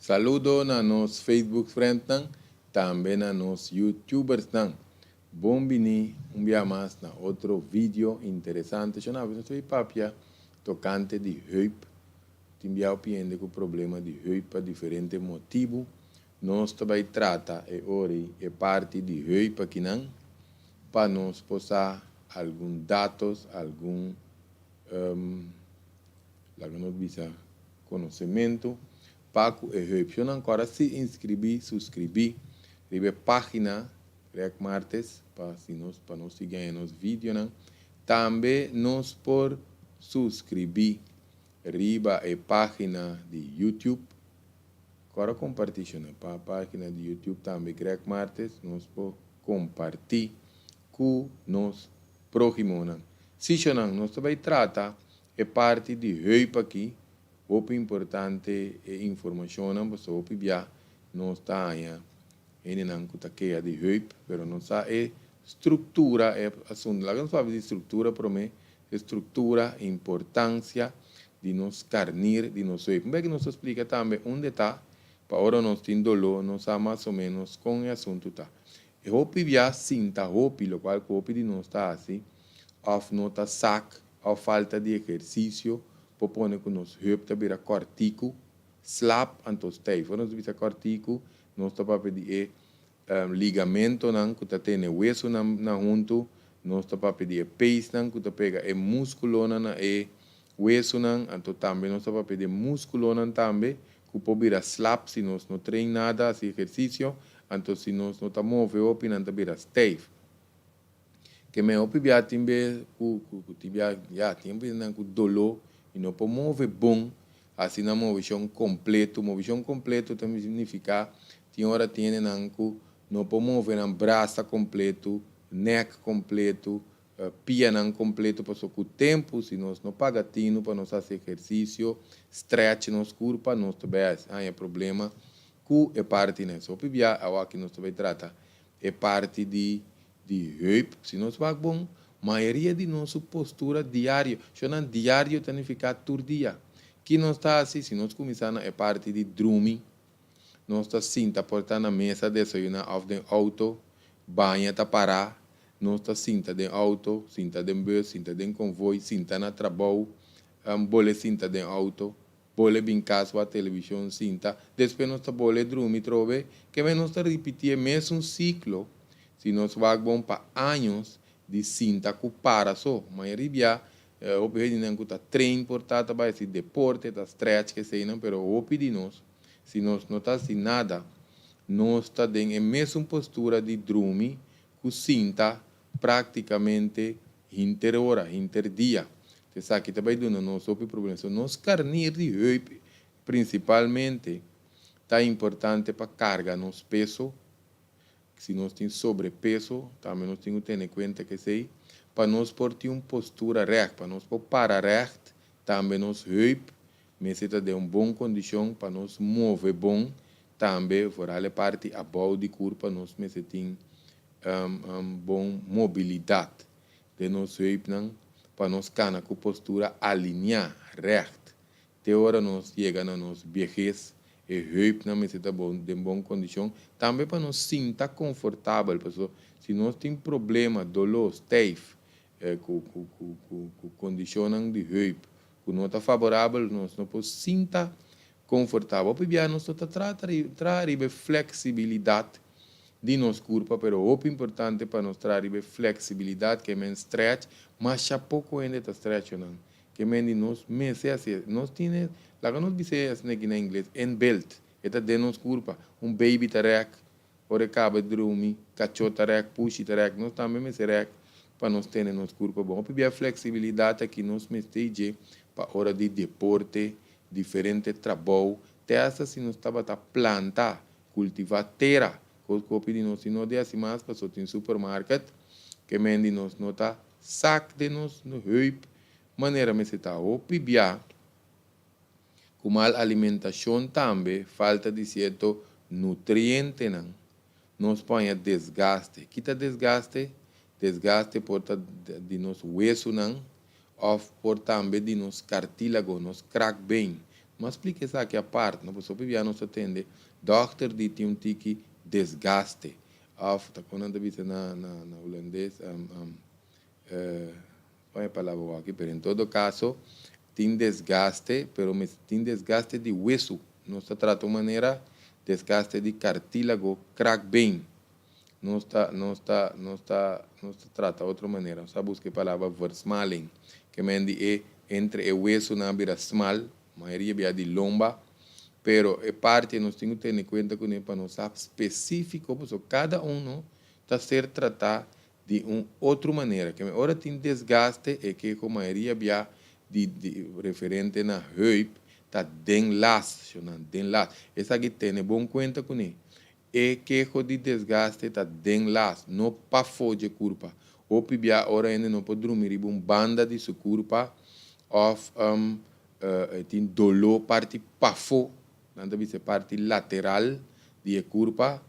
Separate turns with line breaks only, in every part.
Saludo na nos Facebook friends também na nos YouTubers Bom vini um dia mais na outro vídeo interessante. Eu não sei papia tocante de heup. Timbia opinião com o problema de heup por diferentes motivos. Nós também trata e ori e parte de heup aqui não para nós passar alguns dados, algum conhecimento para o heup. Eu não agora se inscrever, subscrever, ribe página Rec Martes para nós seguir nos vídeos não. Também nós por subscrever riba a página de YouTube. Agora compartilha para a página de YouTube também Rec Martes nós por compartilhar com nos próximos não. Se nós também trata é parte de heup aqui. O importante é informação não, porque o pibia não está aí. Ele não está de heup, mas não sabe estrutura é assunto. Lá não sabe de estrutura, para mim, estrutura, importância de nos carnir, de nos heup. Bem que nos explica também onde está, para agora nós temos dolor, não sabe mais ou menos com o assunto está. E o pibia sinta heup, o qual o heup de nós está assim, ou não está saco, ou falta de exercício, propõe que nos heup está vira cortico, slap antos tei. Quando nós visa cortico, nós estamos pedir ligamento não que está tendo hueso na junto, nós estamos pedir peso não que está pega é músculo não é hueso não, então também nós estamos pedir músculo não também que pode vir a slap se nós não treinamos nada esse exercício, então se nós não estamos movendo o não está vira stave. Que me opi bia timbe ku tibia ya timbe não com dolor e não pode mover bom assim na movição completo também significa tem hora tem não pode mover um braço completo, neck completo, pia não completo, para o tempo, se nós não paga tino para nós fazer exercício, stretch nos corpo, nós também é problema, que é parte nisso. O pibia, a que nós também trata, é parte de heup, se nós vai bom, maioria de nossa postura diário, chamam diário significa todo dia. Que nós está assim, se nós começamos é parte de drumming, nós está sinta portar na mesa desayunar auf den auto, banha tá parar, nós está sinta den auto, sinta den bus, sinta den convoy, sinta na trabalho, bole sinta den auto, bole brincar a televisão, sinta, depois nós está bole dormir, trove, que nós está repetir mesmo ciclo, se nós vamos para anos de sinta que para só, maioria o pedido não está treino portado para esse deporte, tá stretch que sei não, pero o pedido nós se nós não está assim nada, nós está em mesma postura de drumming, que sinta praticamente interhora, interdia. Você sabe que também não nós outro problema, nós carnir de heup, principalmente, está importante para carga nos peso, se nós temos sobrepeso, também nós temos que ter em conta que sei, para nós pôr uma postura reta, para nós pôr para reto, também nos heup, necessita de uma boa condição para nos mover bom, também for a parte a boa de corpo nós necessitamos boa mobilidade de nos heup para nos cana com postura alinhar reta. Até hora nós chega na nossa vejez e heup não necessita de boa condição, também para nos sentir confortável, porque se nós temos problema, dolor, stave, com condição de heup, que não está favorável, nós não podemos sentir confortável. Porque nós trazer flexibilidade de nosso corpo, mas o importante para nós trazer flexibilidade, que é stretch, mas já pouco ainda está stretch, não. Que é nós meses assim, nós temos, lá que nós dizemos aqui em inglês, en belt, é de nosso corpo, baby tarek, ora acaba de dormir, cachorro tarek, push tarek, nós também me serek, para nós ter nosso corpo bom. Porque a flexibilidade aqui nós metemos para hora de deporte, diferente trabalho, até essa se nós estava a plantar, cultivar terra, que de nós não de assim mais para em supermercado, que mendi nós não está sac de nós no heup, maneira me se está o pibia, com mal alimentação também, falta de certo nutriente não, nós põe desgaste, quita desgaste porta de nosso hueso não, ou por também de nos cartílago, nos crack bem, Mas explica isso aqui a parte, não posso pedir não se atende. Doctor de tem um tique desgaste. Of, tá quando vista na holandês, qual é a palavra aqui? Pero em todo caso, tem desgaste, pero tem desgaste de hueso. Não se trata de maneira desgaste de cartílago, crack bem. Não se trata de outra maneira. Você busca a palavra versmalen, que é entre o hueso na beira smal, a maioria de lomba, pero é parte, nós temos que ter em conta com para nós saber específico, porque cada um está ser tratado de uma outra maneira. Que agora tem desgaste, é que a maioria de referente na heup, está den las. Essa aqui tem bom conta com ele. É que de desgaste está den las, não para fora curva. Ou pibia ora ainda não pode dormir uma banda de sua curva, of tem dolor parte para fora, não deve parte lateral de curva.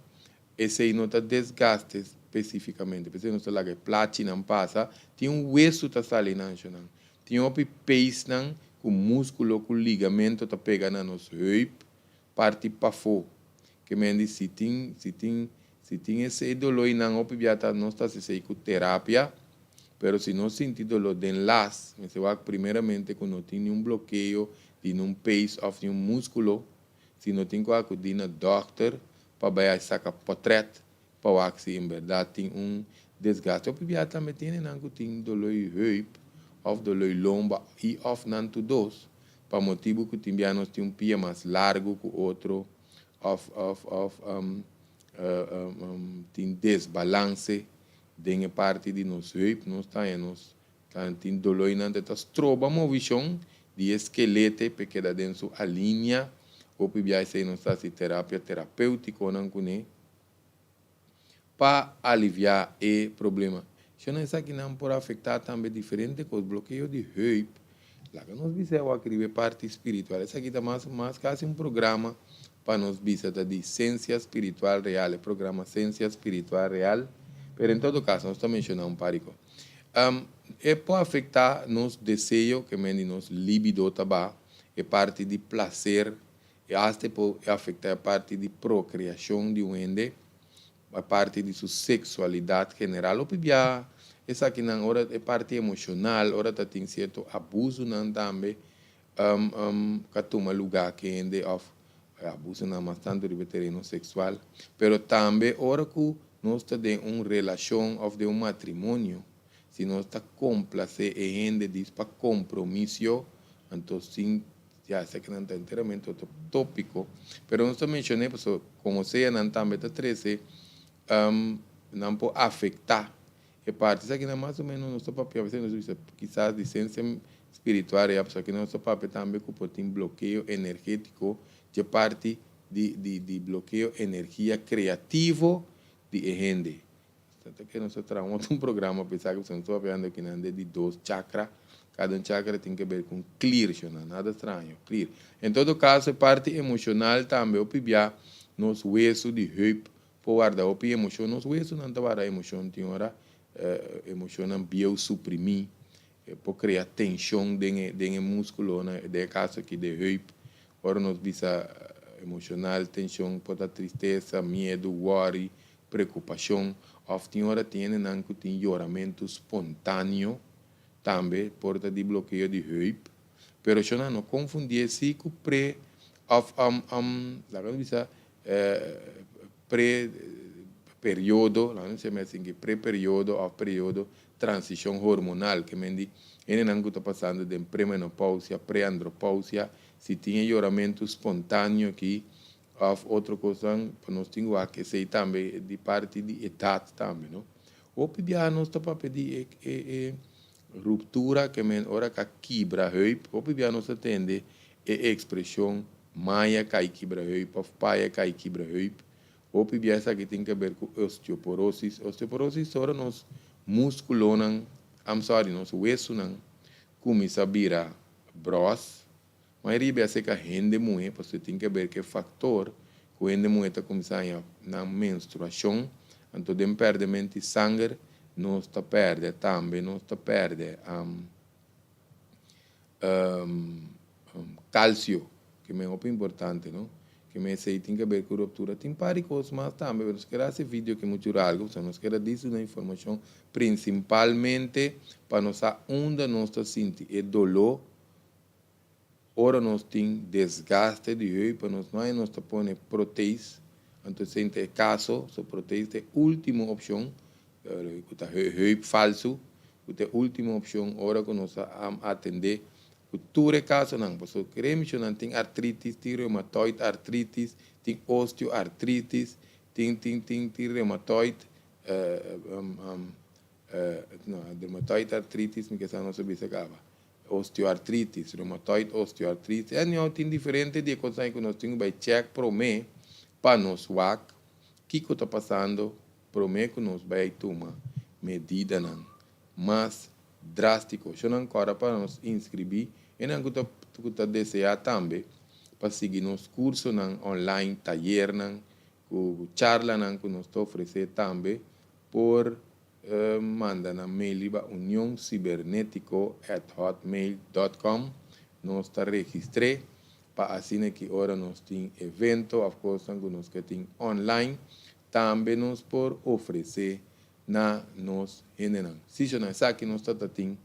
Esse aí não está desgaste especificamente. Porque não está lá que platina passa, tem um hueso está salindo, tem um peis com músculo, com ligamento está pegando nos heup, parte para fora. Que me diz se tem esse dolor não não está se com terapia, pero se não sentir dolor de enlace, você vai primeiramente quando tem um bloqueio de um pace of um músculo, se não tem que acudir no doctor para sacar portrait, para ver se em verdade tem um desgaste. O PBA também tem dolor de heup, ou dolor de lomba e of não todos, para motivo que tem um pé mais largo que o outro. Tem desbalance de parte de nos heup, nós tem dolor e não está troba movição de esqueleto porque da dentro a linha ou pibia se não está se terapia terapêutica não cune para aliviar o problema. Se não é que não pode afetar também diferente com o bloqueio de heup. Lá que nós visamos aqui parte espiritual, essa aqui está mais quase um programa para nós visitar de ciência espiritual real, o programa ciência espiritual real, mas em todo caso, nós estamos mencionando um parico. Pode afetar nos desejos, que menos nos libido também, é parte de prazer, e até pode afetar a parte de procriação de um ende, a parte de sua sexualidade general, ou pibia, essa aqui não hora é parte emocional, hora tem certo abuso não também, que toma lugar que ende abuso não bastante de terreno sexual, pero também ora que nós temos uma relação ou de um matrimônio, se nós está complacer e gente diz para compromisso, então sim, já sei que não está inteiramente outro tópico, pero nós mencionei, como seja não também está 13, não pode afetar a parte, isso aqui não mais ou menos nosso papel, quizás de ciência espiritual, é que nosso papel também que tem bloqueio energético, de parte de bloqueio energia criativo de gente. Tanto que nós trazemos um programa, pensar que você não está vendo aqui de 2 chakras, cada chakra tem que ver com clear, nada estranho, clear. Em todo caso, a parte emocional também, o pibia, nos huesos de heup, por guardar o emoção, nos huesos não está a emoção, tem hora, emoção não biosuprimir, por criar tensão dentro músculo, de caso aqui de heup. Ora nos visa emocional, tensão, pode tristeza, medo, worry, preocupação. Often ora tem choramento espontâneo, também porta de bloqueio de heup. Pero eu não confundir isso com pré-período, lá não sei mais assim, pré-período ou período transição hormonal, que me não está passando de pré-menopausia, pré-andropausia, se tinha choramento espontâneo aqui, outra coisa, nós temos que ser também de parte de idade também, não? Ou pedir nós para pedir ruptura, que me ora que quebra heup, ou pedir nós atende a expressão maia cai quebra heup, ou paia cai quebra heup, ou pedir essa que tem que ver com osteoporose. Osteoporose ora nos músculos, nos huesos, começa a virar bros. Mas ele vai ser que a gente mulher, porque tem que ver que fator que a gente mulher está começando na menstruação, então tem perdimento de sangue, nós está perde também, nós está perde cálcio, que é muito importante, não? Que me sei tem que ver com ruptura, tem várias coisas, mas também, nós queremos esse vídeo que é muito algo, nós queremos dizer uma informação, principalmente para nós onde nós estamos sentindo dolor, ora nós temos desgaste de joelho, para nós não nós põe proteínas, então se tem caso, so proteínas é a última opção, joelho falso, é a última opção, ora que nós atender. Tudo caso não, porque queremos que não tem artritis, tem reumatoide artritis, tem osteoartritis, tem reumatoide, reumatoide artritis, me que não sabia se acaba. Osteoartritis, reumatoide, osteoartritis, não tem diferente de coisas que nós temos que check para mim, para nós o que está passando, para mim que nós vai tomar medida não, mas drástico, se não agora para nós inscrever. E não que desejar também para seguir nos cursos online, taller, charla que nós oferecemos também por mandar na mail para uniocibernético@hotmail.com. Nós está registrado para assim que agora nós temos evento, of course, que nós temos online, também nós por oferecer na nos general. Se já não sabe que nós está tendo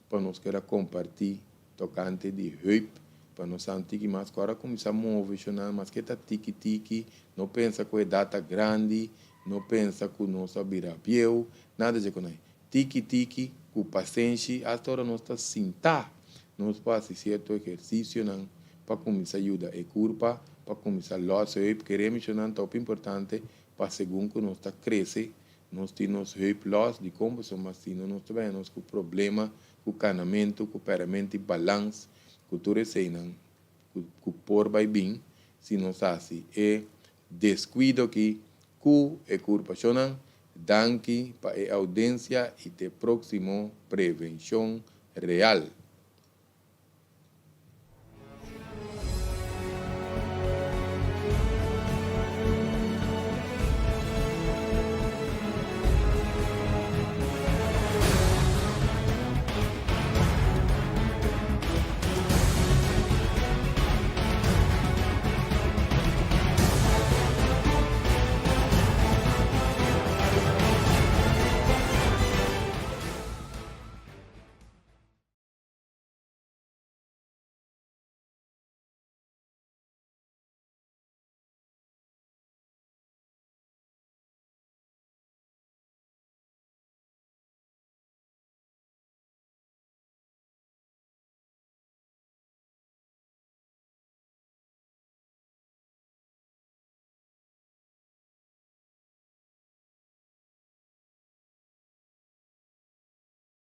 para nós querer compartilhar tocante de heup, para nós sentir mais agora começar a mover, mas que está tiki-tiki, não pensa que é data grande, não pensa que nós vira pieu, nada de coisa. Tiki-tiki, com paciência, até agora nós está sentar, nós fazemos certo exercício, para começar a ajudar a curva, para começar a loss heup, queremos que não é importante, para segundo que nós está crescendo, nós temos heup loss de como mas se não nós temos com problema, com canamento, com paramento e balanço, com tudo isso aí, com por vai bem, se não sabe, é descuido que com a curva chonan, danke para a audiência e te próximo prevenção real.